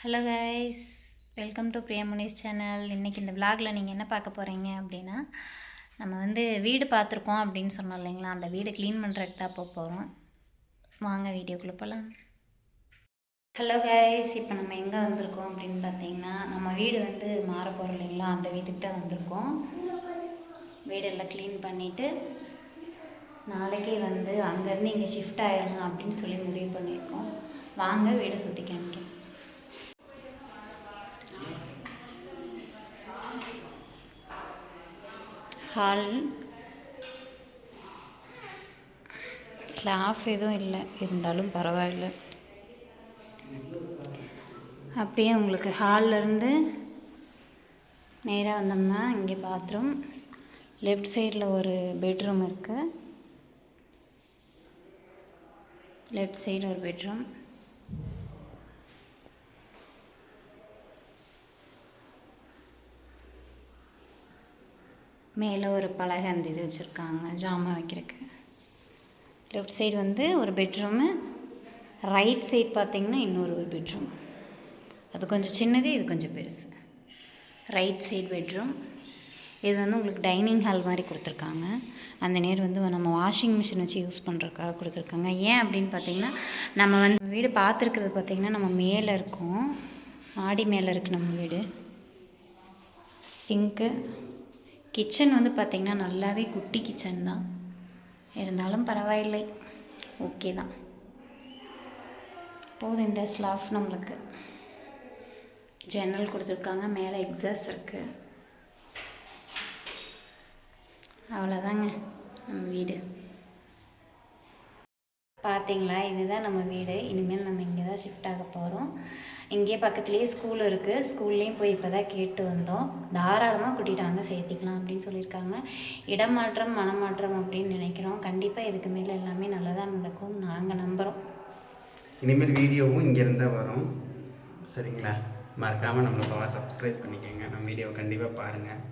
Hello guys, welcome to Priyamani's channel. இன்றைக்கி இந்த விலாகில் நீங்கள் என்ன பார்க்க போகிறீங்க அப்படின்னா, நம்ம வீடு பார்த்துருக்கோம் அப்படின்னு சொன்னோம் இல்லைங்களா, அந்த வீடு க்ளீன் பண்ணுறதுக்கு தான் போகிறோம். வாங்க வீடியோக்குள்ளே போகலாம். ஹலோ கைஸ், இப்போ நம்ம எங்கே வந்திருக்கோம் அப்படின்னு பார்த்தீங்கன்னா, நம்ம வீடு மாற போகிறோம் இல்லைங்களா, அந்த வீட்டுக்கு தான் வந்திருக்கோம். வீடெல்லாம் க்ளீன் பண்ணிவிட்டு நாளைக்கு அங்கேருந்து இங்கே ஷிஃப்ட் ஆகிடலாம் அப்படின்னு சொல்லி முடிவு பண்ணியிருக்கோம். வாங்க வீடை சுற்றி காமிக்கிறேன். ஹால் ஸ்லாஃப் எதுவும் இல்லை, இருந்தாலும் பரவாயில்ல. அப்படியே உங்களுக்கு ஹால்லேருந்து நேராக வந்தோம்னா இங்கே பாத்ரூம், லெஃப்ட் சைடில் ஒரு பெட்ரூம் இருக்குது. லெஃப்ட் சைடு ஒரு பெட்ரூம், மேலே ஒரு பலகை அந்த இது வச்சுருக்காங்க ஜாமான் வைக்கிறதுக்கு. லெஃப்ட் சைடு ஒரு பெட்ரூமு, ரைட் சைடு பார்த்திங்கன்னா இன்னொரு பெட்ரூம். அது கொஞ்சம் சின்னது, இது கொஞ்சம் பெருசு. Right side bedroom. இது உங்களுக்கு டைனிங் ஹால் மாதிரி கொடுத்துருக்காங்க. அந்த நேர் நம்ம வாஷிங் மிஷின் வச்சு யூஸ் பண்ணுறதுக்காக கொடுத்துருக்காங்க. ஏன் அப்படின்னு பார்த்திங்கன்னா, நம்ம வீடு பார்த்துருக்கிறது பார்த்திங்கன்னா நம்ம மேலே இருக்கோம், மாடி மேலே இருக்குது நம்ம வீடு. சிங்க்கு, கிச்சன் பார்த்திங்கன்னா நல்லாவே குட்டி கிச்சன் தான், இருந்தாலும் பரவாயில்லை, ஓகே தான். போதும். இந்த ஸ்லாஃப் நம்மளுக்கு ஜன்னல் கொடுத்துருக்காங்க, மேலே எக்ஸாஸ்ட் இருக்குது. அவ்வளோதாங்க நம்ம வீடு. பார்த்தீங்களா, இதுதான் நம்ம வீடு. இனிமேல் நம்ம இங்கே தான் ஷிஃப்ட் ஆக போகிறோம். இங்கேயே பக்கத்துலேயே ஸ்கூல் இருக்குது. ஸ்கூல்லேயும் போய் இப்போ தான் கேட்டு வந்தோம். தாராளமாக கூட்டிகிட்டு சேர்த்திக்கலாம் அப்படின்னு சொல்லியிருக்காங்க. இடமாற்றம் மனமாற்றம் அப்படின்னு நினைக்கிறோம். கண்டிப்பாக இதுக்கு மேலே எல்லாமே நல்லா தான் நடக்கும், நாங்கள் நம்புகிறோம். இனிமேல் வீடியோவும் இங்கேருந்து தான் வரும், சரிங்களா? மறக்காமல் நம்மளுக்கு சப்ஸ்கிரைப் பண்ணிக்கோங்க. நம்ம வீடியோவை கண்டிப்பாக பாருங்கள்.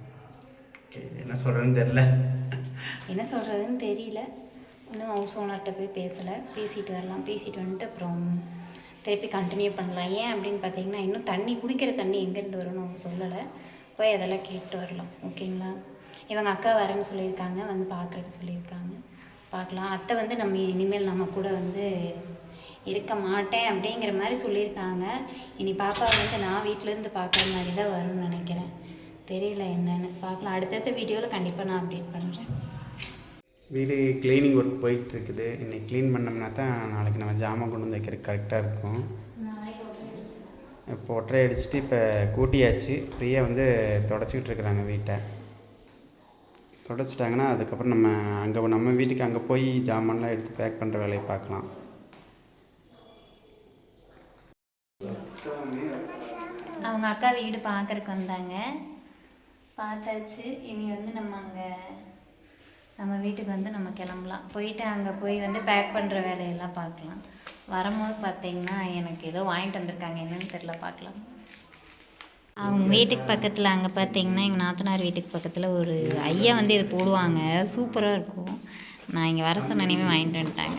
என்ன சொல்கிறதுன்னு தெரியல. இன்னும் ஹவுஸ் ஓனர்கிட்ட போய் பேசலை, பேசிட்டு வரலாம். பேசிட்டு வந்துட்டு அப்புறம் திருப்பி கண்டினியூ பண்ணலாம். ஏன் அப்படின்னு பார்த்தீங்கன்னா, இன்னும் தண்ணி, குடிக்கிற தண்ணி எங்கேருந்து வரும்னு அவங்க சொல்லலை. போய் அதெல்லாம் கேட்டு வரலாம், ஓகேங்களா? இவங்க அக்கா வரேன்னு சொல்லியிருக்காங்க, பார்க்குறேன்னு சொல்லியிருக்காங்க. பார்க்கலாம். அத்தை நம்ம இனிமேல் நம்ம கூட இருக்க மாட்டேன் அப்படிங்கிற மாதிரி சொல்லியிருக்காங்க. இனி பாப்பா நான் வீட்டிலேருந்து பார்க்குற மாதிரி தான் வரும்னு நினைக்கிறேன். தெரியல என்னென்னு, பார்க்கலாம். அடுத்தடுத்த வீடியோவில் கண்டிப்பாக நான் அப்டேட் பண்ணுறேன். வீடு க்ளீனிங் ஒர்க் போயிட்டுருக்குது. இன்றைக்கி க்ளீன் பண்ணோம்னா தான் நாளைக்கு நம்ம ஜாமான் கொண்டு வந்து வைக்கிறதுக்கு கரெக்டாக இருக்கும். இப்போ ஒற்றை அடிச்சுட்டு இப்போ கூட்டியாச்சு. ஃப்ரீயாக தொடச்சிக்கிட்டு இருக்கிறாங்க வீட்டை. தொடச்சிட்டாங்கன்னா அதுக்கப்புறம் நம்ம வீட்டுக்கு அங்கே போய் ஜாமான்லாம் எடுத்து பேக் பண்ணுற வேலையை பார்க்கலாம். அவங்க அக்கா வீடு பார்க்குறக்கு வந்தாங்க, பார்த்தாச்சு. இனி நம்ம வீட்டுக்கு நம்ம கிளம்பலாம். போயிட்டு அங்கே போய் பேக் பண்ணுற வேலையெல்லாம் பார்க்கலாம். வரும்போது பார்த்திங்கன்னா எனக்கு ஏதோ வாங்கிட்டு வந்திருக்காங்க, என்னென்னு தெரில, பார்க்கலாம். அவங்க வீட்டுக்கு பக்கத்தில் அங்கே பார்த்திங்கன்னா எங்கள் நாத்தனார் வீட்டுக்கு பக்கத்தில் ஒரு ஐயா இது போடுவாங்க, சூப்பராக இருக்கும். நான் இங்கே வர சொன்னே வாங்கிட்டு வந்துட்டாங்க.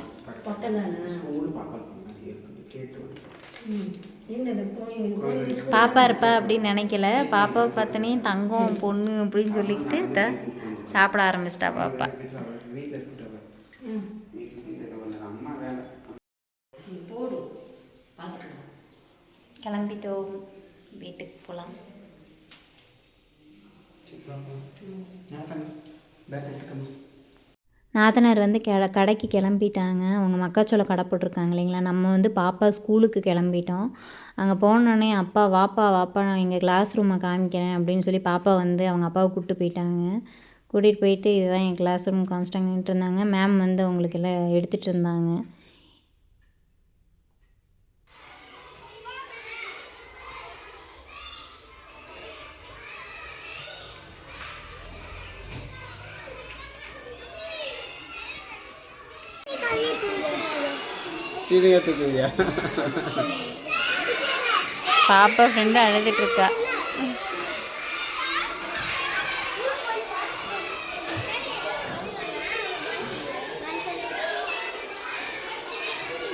பாப்பா இருப்பா அப்படின்னு நினைக்கல. பாப்பாவை பார்த்தனே தங்கம் பொண்ணு அப்படின்னு சொல்லிக்கிட்டு சாப்பிட ஆரம்பிச்சிட்டா பாப்பா. கிளம்பிட்டோம், வீட்டுக்கு போகலாம். நாத்தனார் கடைக்கு கிளம்பிட்டாங்க. அவங்க மக்காச்சோளம் கடை போட்டிருக்காங்க இல்லைங்களா. நம்ம பாப்பா ஸ்கூலுக்கு கிளம்பிட்டோம். அங்கே போனோடனே அப்பா வாப்பா நான் எங்கள் கிளாஸ் ரூமை காமிக்கிறேன் அப்படின்னு சொல்லி பாப்பா அவங்க அப்பாவை கூப்பிட்டு போயிட்டாங்க. கூட்டிகிட்டு போயிட்டு இதுதான் என் கிளாஸ் ரூம் காமிச்சிட்டாங்கன்ட்டு இருந்தாங்க. மேம் அவங்களுக்கு எல்லாம் எடுத்துகிட்டு இருந்தாங்க. பாப்பா ஃப்ரெண்டு அழுதுட்டு இருக்கா.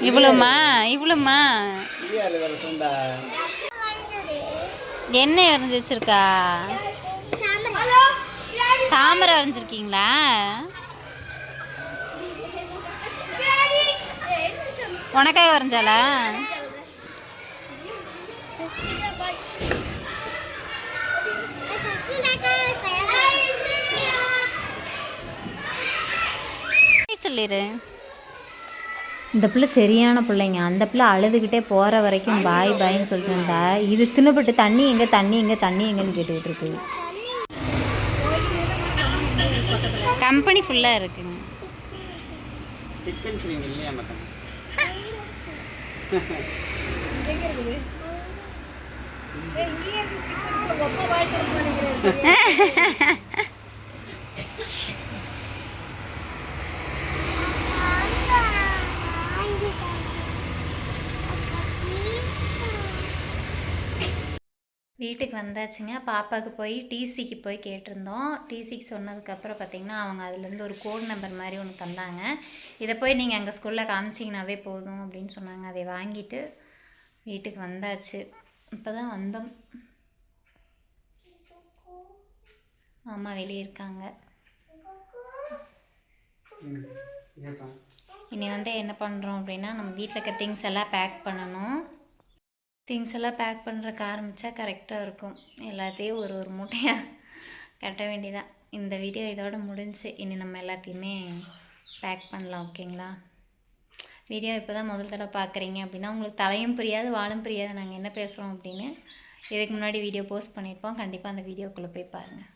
இவ்வளோமா என்ன வரைஞ்சி வச்சிருக்கா? தாமரை வரைஞ்சிருக்கீங்களா? உனக்காக வரைஞ்சாளா? சொல்லிடு. இந்த பிள்ளை சரியான பிள்ளைங்க. அந்த பிள்ளை அழுதுகிட்டே போகிற வரைக்கும் பாய் பாய்ன்னு சொல்லிட்டு இருந்தா, இது தின்னுபட்டு தண்ணி எங்கே தண்ணி எங்கே தண்ணி எங்கேன்னு கேட்டுக்கிட்டு இருக்கு. கம்பெனி ஃபுல்லாக இருக்குங்க. வீட்டுக்கு வந்தாச்சுங்க. பாப்பாவுக்கு போய் டிசிக்கு போய் கேட்டிருந்தோம். டிசிக்கு சொன்னதுக்கப்புறம் பார்த்திங்கன்னா அவங்க அதுலேருந்து ஒரு கோட் நம்பர் மாதிரி ஒன்று தந்தாங்க. இதை போய் நீங்கள் எங்கள் ஸ்கூலில் காமிச்சிங்கனாவே போதும் அப்படின்னு சொன்னாங்க. அதை வாங்கிட்டு வீட்டுக்கு வந்தாச்சு. இப்போ தான் வந்தோம். அம்மா வெளியே இருக்காங்க. இனி வந்து என்ன பண்ணுறோம் அப்படின்னா, நம்ம வீட்டில் இருக்க திங்ஸ் எல்லாம் பேக் பண்ணணும். திங்ஸ் எல்லாம் பேக் பண்ணுறக்கு ஆரம்பித்தா கரெக்டாக இருக்கும். எல்லாத்தையும் ஒரு ஒரு மூட்டையாக கட்ட வேண்டியதான். இந்த வீடியோ இதோட முடிஞ்சு. இனி நம்ம எல்லாத்தையுமே பேக் பண்ணலாம். ஓகேங்களா? வீடியோ இப்போ தான் முதல் தடவை பார்க்குறீங்க அப்படின்னா உங்களுக்கு தலையும் புரியாது வாழும் புரியாது நாங்கள் என்ன பேசுகிறோம் அப்படின்னு. இதுக்கு முன்னாடி வீடியோ போஸ்ட் பண்ணியிருப்போம். கண்டிப்பாக அந்த வீடியோக்குள்ளே போய் பாருங்கள்.